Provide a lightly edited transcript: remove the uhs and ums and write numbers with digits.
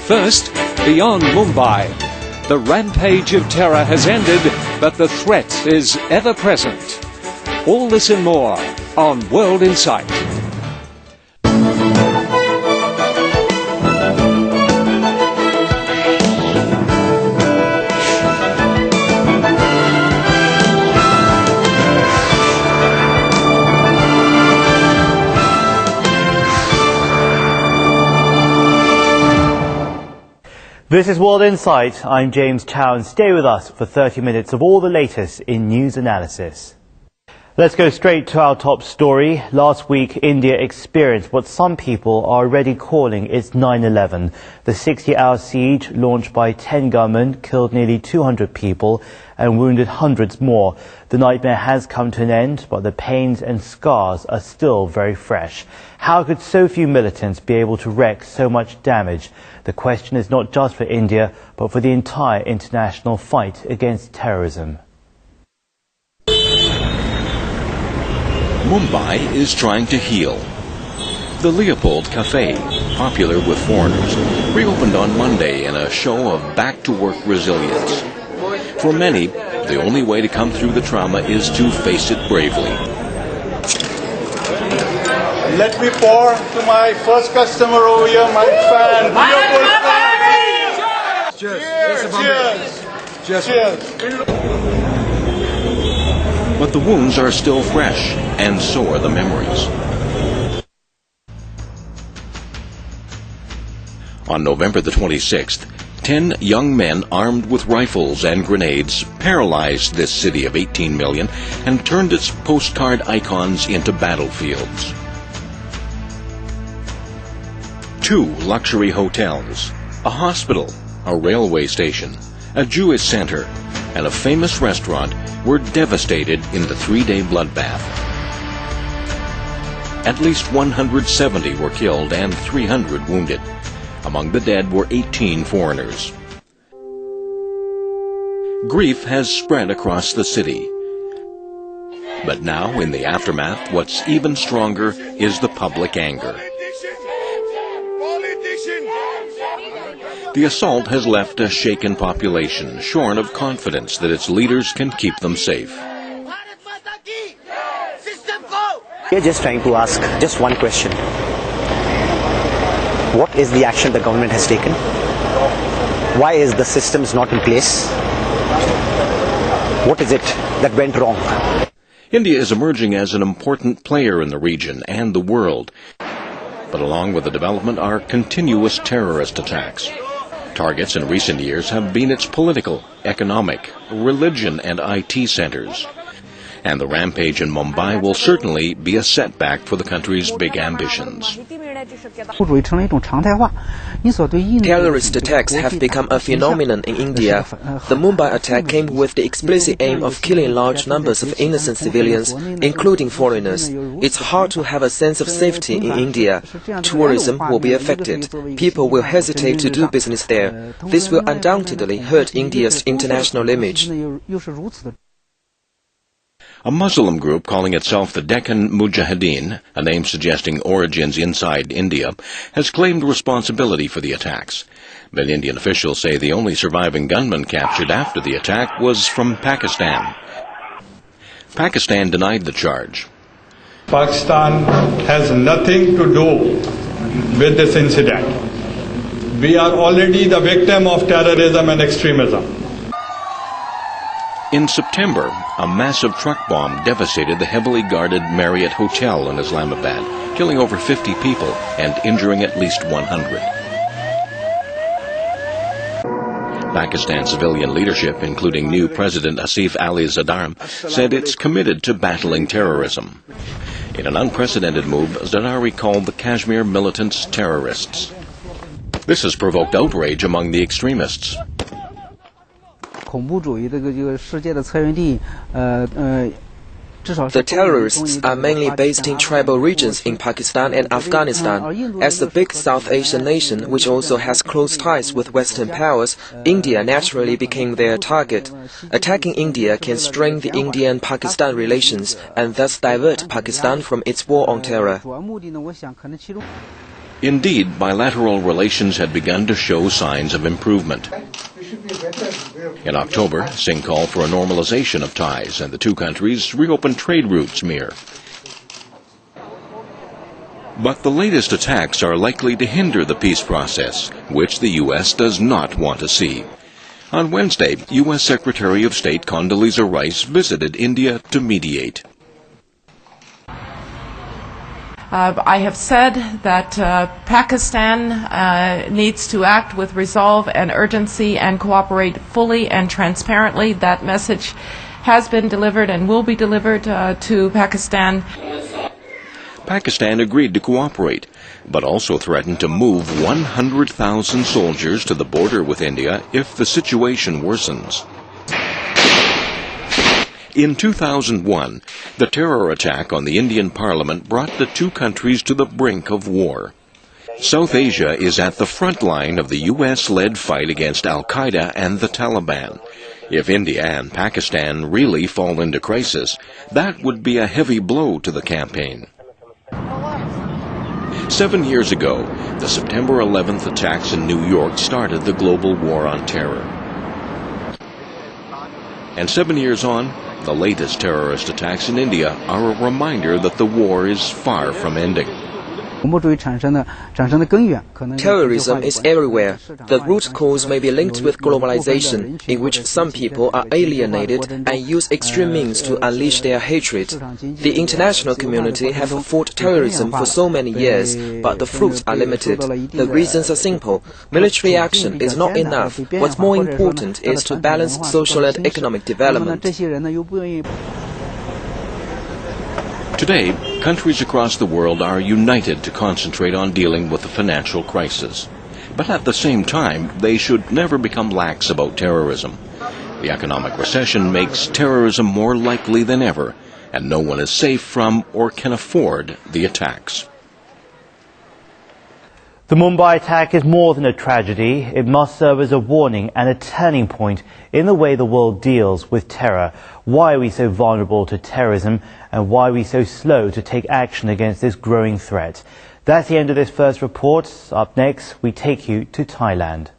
First, beyond Mumbai. The rampage of terror has ended, but the threat is ever present. All this and more on World Insight. This is World Insight. I'm James Chow, and stay with us for 30 minutes of all the latest in news analysis. Let's go straight to our top story. Last week, India experienced what some people are already calling its 9/11. The 60-hour siege launched by 10 gunmen killed nearly 200 people and wounded hundreds more. The nightmare has come to an end, but the pains and scars are still very fresh. How could so few militants be able to wreak so much damage? The question is not just for India, but for the entire international fight against terrorism. Mumbai is trying to heal. The Leopold Cafe, popular with foreigners, reopened on Monday in a show of back-to-work resilience. For many, the only way to come through the trauma is to face it bravely. Let me pour to my first customer over here, my fan. Cheers! Cheers! Cheers! But the wounds are still fresh, and so are the memories. On November the 26th, 10 young men armed with rifles and grenades paralyzed this city of 18 million and turned its postcard icons into battlefields. 2 luxury hotels, a hospital, a railway station, a Jewish center, and a famous restaurant were devastated in the 3-day bloodbath. At least 170 were killed and 300 wounded. Among the dead were 18 foreigners. Grief has spread across the city. But now, in the aftermath, what's even stronger is the public anger. The assault has left a shaken population, shorn of confidence that its leaders can keep them safe. We are just trying to ask just one question. What is the action the government has taken? Why is the systems not in place? What is it that went wrong? India is emerging as an important player in the region and the world. But along with the development are continuous terrorist attacks. Targets in recent years have been its political, economic, religion and IT centers. And the rampage in Mumbai will certainly be a setback for the country's big ambitions. Terrorist attacks have become a phenomenon in India. The Mumbai attack came with the explicit aim of killing large numbers of innocent civilians, including foreigners. It's hard to have a sense of safety in India. Tourism will be affected. People will hesitate to do business there. This will undoubtedly hurt India's international image. A Muslim group calling itself the Deccan Mujahideen, a name suggesting origins inside India, has claimed responsibility for the attacks. But Indian officials say the only surviving gunman captured after the attack was from Pakistan. Pakistan denied the charge. Pakistan has nothing to do with this incident. We are already the victim of terrorism and extremism. In September, a massive truck bomb devastated the heavily guarded Marriott Hotel in Islamabad, killing over 50 people and injuring at least 100. Pakistan civilian leadership, including new President Asif Ali Zardari, said it's committed to battling terrorism. In an unprecedented move, Zardari called the Kashmir militants terrorists. This has provoked outrage among the extremists. The terrorists are mainly based in tribal regions in Pakistan and Afghanistan. As the big South Asian nation, which also has close ties with Western powers, India naturally became their target. Attacking India can strain the India-Pakistan relations and thus divert Pakistan from its war on terror. Indeed, bilateral relations had begun to show signs of improvement. In October, Singh called for a normalization of ties, and the two countries reopened trade routes Mir. But the latest attacks are likely to hinder the peace process, which the U.S. does not want to see. On Wednesday, U.S. Secretary of State Condoleezza Rice visited India to mediate. I have said that Pakistan needs to act with resolve and urgency and cooperate fully and transparently. That message has been delivered and will be delivered to Pakistan. Pakistan agreed to cooperate, but also threatened to move 100,000 soldiers to the border with India if the situation worsens. In 2001, the terror attack on the Indian parliament brought the two countries to the brink of war. South Asia is at the front line of the U.S.-led fight against Al-Qaeda and the Taliban. If India and Pakistan really fall into crisis, that would be a heavy blow to the campaign. 7 years ago, the September 11th attacks in New York started the global war on terror. And 7 years on, the latest terrorist attacks in India are a reminder that the war is far from ending. Terrorism is everywhere. The root cause may be linked with globalization, in which some people are alienated and use extreme means to unleash their hatred. The international community have fought terrorism for so many years, but the fruits are limited. The reasons are simple. Military action is not enough. What's more important is to balance social and economic development. Today, countries across the world are united to concentrate on dealing with the financial crisis. But at the same time, they should never become lax about terrorism. The economic recession makes terrorism more likely than ever, and no one is safe from or can afford the attacks. The Mumbai attack is more than a tragedy. It must serve as a warning and a turning point in the way the world deals with terror. Why are we so vulnerable to terrorism, and why are we so slow to take action against this growing threat? That's the end of this first report. Up next, we take you to Thailand.